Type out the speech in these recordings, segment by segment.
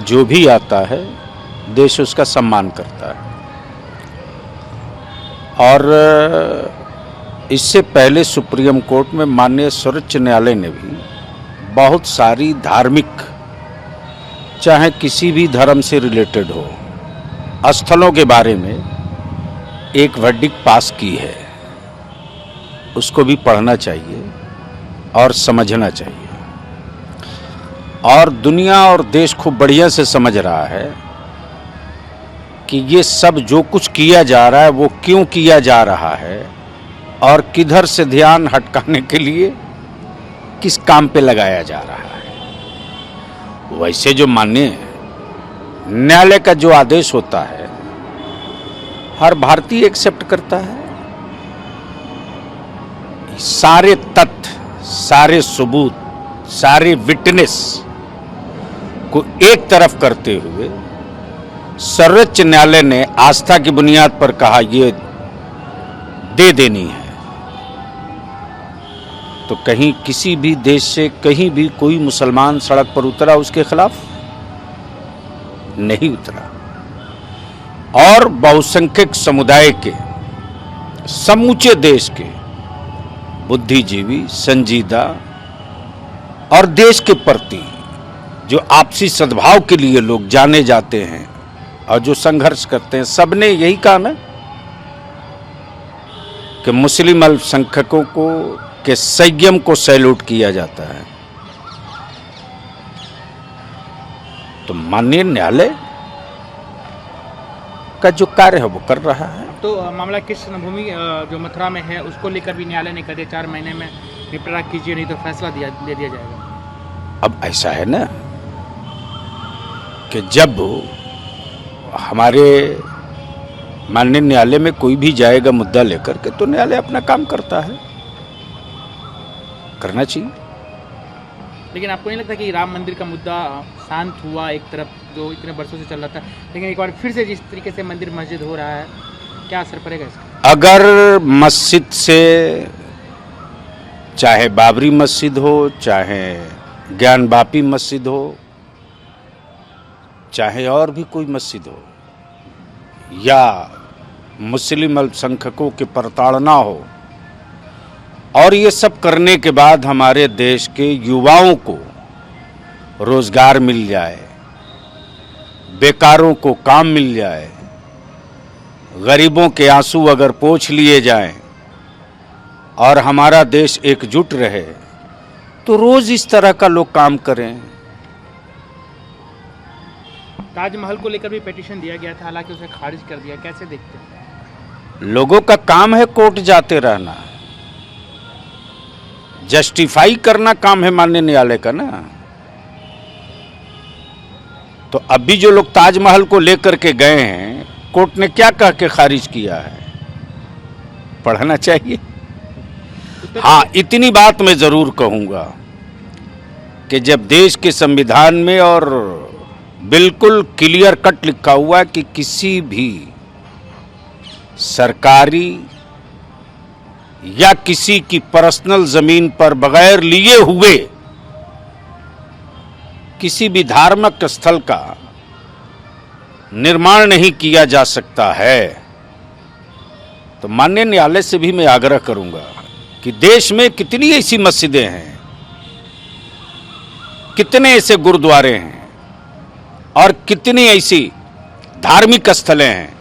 जो भी आता है देश उसका सम्मान करता है। और इससे पहले सुप्रीम कोर्ट में माननीय सर्वोच्च न्यायालय ने भी बहुत सारी धार्मिक, चाहे किसी भी धर्म से रिलेटेड हो, स्थलों के बारे में एक वर्डिक्ट पास की है। उसको भी पढ़ना चाहिए और समझना चाहिए। और दुनिया और देश खूब बढ़िया से समझ रहा है कि ये सब जो कुछ किया जा रहा है वो क्यों किया जा रहा है और किधर से ध्यान हटकाने के लिए किस काम पे लगाया जा रहा है। वैसे जो माननीय न्यायालय का जो आदेश होता है हर भारतीय एक्सेप्ट करता है। सारे तथ्य, सारे सबूत, सारे विटनेस को एक तरफ करते हुए सर्वोच्च न्यायालय ने आस्था की बुनियाद पर कहा ये दे देनी है। तो कहीं किसी भी देश से कहीं भी कोई मुसलमान सड़क पर उतरा उसके खिलाफ नहीं उतरा। और बहुसंख्यक समुदाय के समूचे देश के बुद्धिजीवी, संजीदा और देश के प्रति जो आपसी सद्भाव के लिए लोग जाने जाते हैं और जो संघर्ष करते हैं, सबने यही कहा ना कि मुस्लिम अल्पसंख्यकों को के संयम को सैल्यूट किया जाता है। तो माननीय न्यायालय का जो कार्य है वो कर रहा है। तो मामला कृष्ण भूमि जो मथुरा में है उसको लेकर भी न्यायालय ने कहा 4 महीने में निपटारा कीजिए, नहीं तो फैसला दे दिया जाएगा। अब ऐसा है ना कि जब हमारे माननीय न्यायालय में कोई भी जाएगा मुद्दा लेकर के तो न्यायालय अपना काम करता है, करना चाहिए। लेकिन आपको नहीं लगता कि राम मंदिर का मुद्दा शांत हुआ एक तरफ जो इतने वर्षों से चल रहा था, लेकिन एक बार फिर से जिस तरीके से मंदिर मस्जिद हो रहा है, क्या असर पड़ेगा इसका? अगर मस्जिद से, चाहे बाबरी मस्जिद हो, चाहे ज्ञानवापी मस्जिद हो, चाहे और भी कोई मस्जिद हो, या मुस्लिम अल्पसंख्यकों की प्रताड़ना हो, और ये सब करने के बाद हमारे देश के युवाओं को रोजगार मिल जाए, बेकारों को काम मिल जाए, गरीबों के आंसू अगर पोंछ लिए जाएं और हमारा देश एकजुट रहे तो रोज इस तरह का लोग काम करें। ताजमहल को लेकर भी पिटीशन दिया गया था, हालांकि उसे खारिज कर दिया, कैसे देखते हैं? लोगों का काम है कोर्ट जाते रहना, जस्टिफाई करना काम है माननीय न्यायालय का ना। तो अभी जो लोग ताजमहल को लेकर के गए हैं, कोर्ट ने क्या कह के खारिज किया है, पढ़ना चाहिए। हाँ, इतनी बात मैं जरूर कहूंगा कि जब देश के संविधान में और बिल्कुल क्लियर कट लिखा हुआ है कि किसी भी सरकारी या किसी की पर्सनल जमीन पर बगैर लिए हुए किसी भी धार्मिक स्थल का निर्माण नहीं किया जा सकता है। तो माननीय न्यायालय से भी मैं आग्रह करूंगा कि देश में कितनी ऐसी मस्जिदें हैं, कितने ऐसे गुरुद्वारे हैं और कितनी ऐसी धार्मिक स्थलें हैं,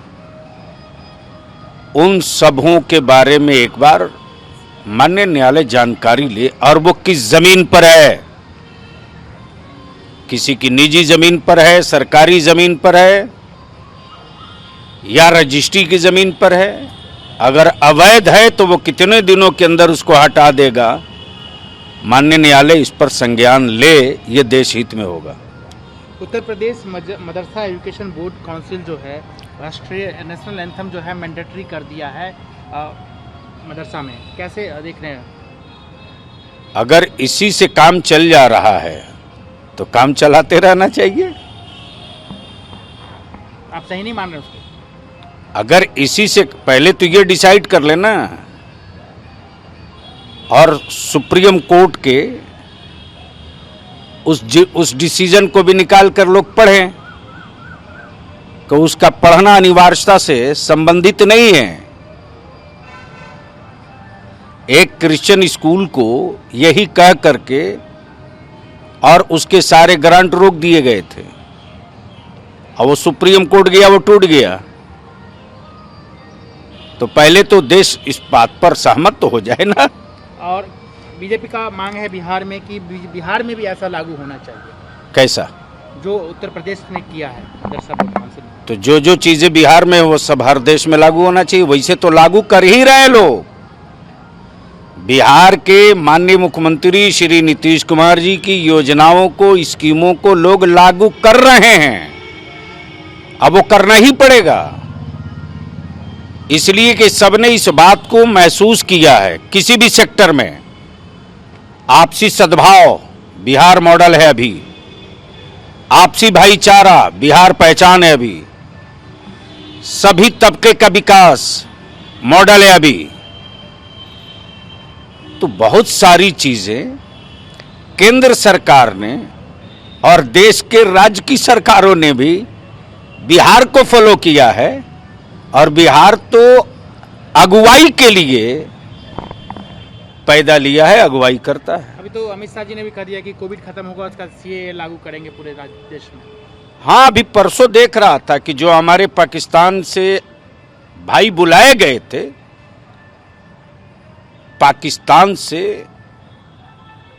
उन सबों के बारे में एक बार माननीय न्यायालय जानकारी ले। और वो किस जमीन पर है, किसी की निजी जमीन पर है, सरकारी जमीन पर है या रजिस्ट्री की जमीन पर है। अगर अवैध है तो वो कितने दिनों के अंदर उसको हटा देगा, माननीय न्यायालय इस पर संज्ञान ले, ये देश हित में होगा। उत्तर प्रदेश मदरसा एजुकेशन बोर्ड काउंसिल जो है राष्ट्रीय नेशनल एंथम जो है मैंडेटरी कर दिया है मदरसा में, कैसे देख रहे हैं? अगर इसी से काम चल जा रहा है तो काम चलाते रहना चाहिए। आप सही नहीं मान रहे उसको? अगर इसी से पहले तो ये डिसाइड कर लेना, और सुप्रीम कोर्ट के उस डिसीजन को भी निकाल कर लोग पढ़ें कि उसका पढ़ना अनिवार्यता से संबंधित नहीं है। एक क्रिश्चियन स्कूल को यही कह करके और उसके सारे ग्रांट रोक दिए गए थे, और वो सुप्रीम कोर्ट गया, वो टूट गया। तो पहले तो देश इस बात पर सहमत तो हो जाए ना। और बीजेपी का मांग है बिहार में कि बिहार में भी ऐसा लागू होना चाहिए कैसा? जो उत्तर प्रदेश ने किया है आदर्श आचार संहिता। तो जो चीजें बिहार में वो सब हर देश में लागू होना चाहिए, वैसे तो लागू कर ही रहे लोग। बिहार के माननीय मुख्यमंत्री श्री नीतीश कुमार जी की योजनाओं को, स्कीमों को लोग लागू कर रहे हैं। अब वो करना ही पड़ेगा, इसलिए कि सबने इस बात को महसूस किया है। किसी भी सेक्टर में आपसी सद्भाव बिहार मॉडल है अभी, आपसी भाईचारा बिहार पहचान है अभी, सभी तबके का विकास मॉडल है अभी। तो बहुत सारी चीजें केंद्र सरकार ने और देश के राज्य की सरकारों ने भी बिहार को फॉलो किया है, और बिहार तो अगुवाई के लिए पैदा लिया है, अगुवाई करता है। अभी तो अमित शाह जी ने भी कह दिया कि कोविड खत्म होगा उसका सीए लागू करेंगे पूरे देश में। हाँ, अभी परसों देख रहा था कि जो हमारे पाकिस्तान से भाई बुलाए गए थे, पाकिस्तान से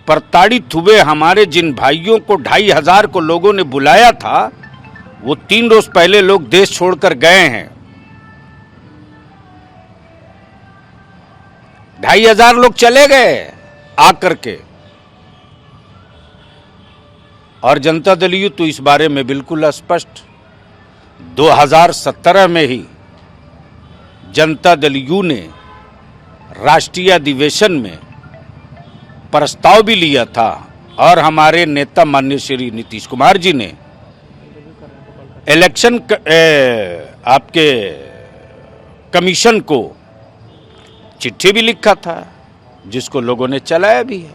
प्रताड़ित हुए हमारे जिन भाइयों को 2500 को लोगों ने बुलाया था, वो 3 रोज पहले लोग देश छोड़कर गए हैं। 2500 लोग चले गए आकर के, और जनता दल यू तो इस बारे में बिल्कुल स्पष्ट। 2017 में ही जनता दल यू ने राष्ट्रीय अधिवेशन में प्रस्ताव भी लिया था, और हमारे नेता माननीय श्री नीतीश कुमार जी ने इलेक्शन आपके कमीशन को चिट्ठी भी लिखा था, जिसको लोगों ने चलाया भी है।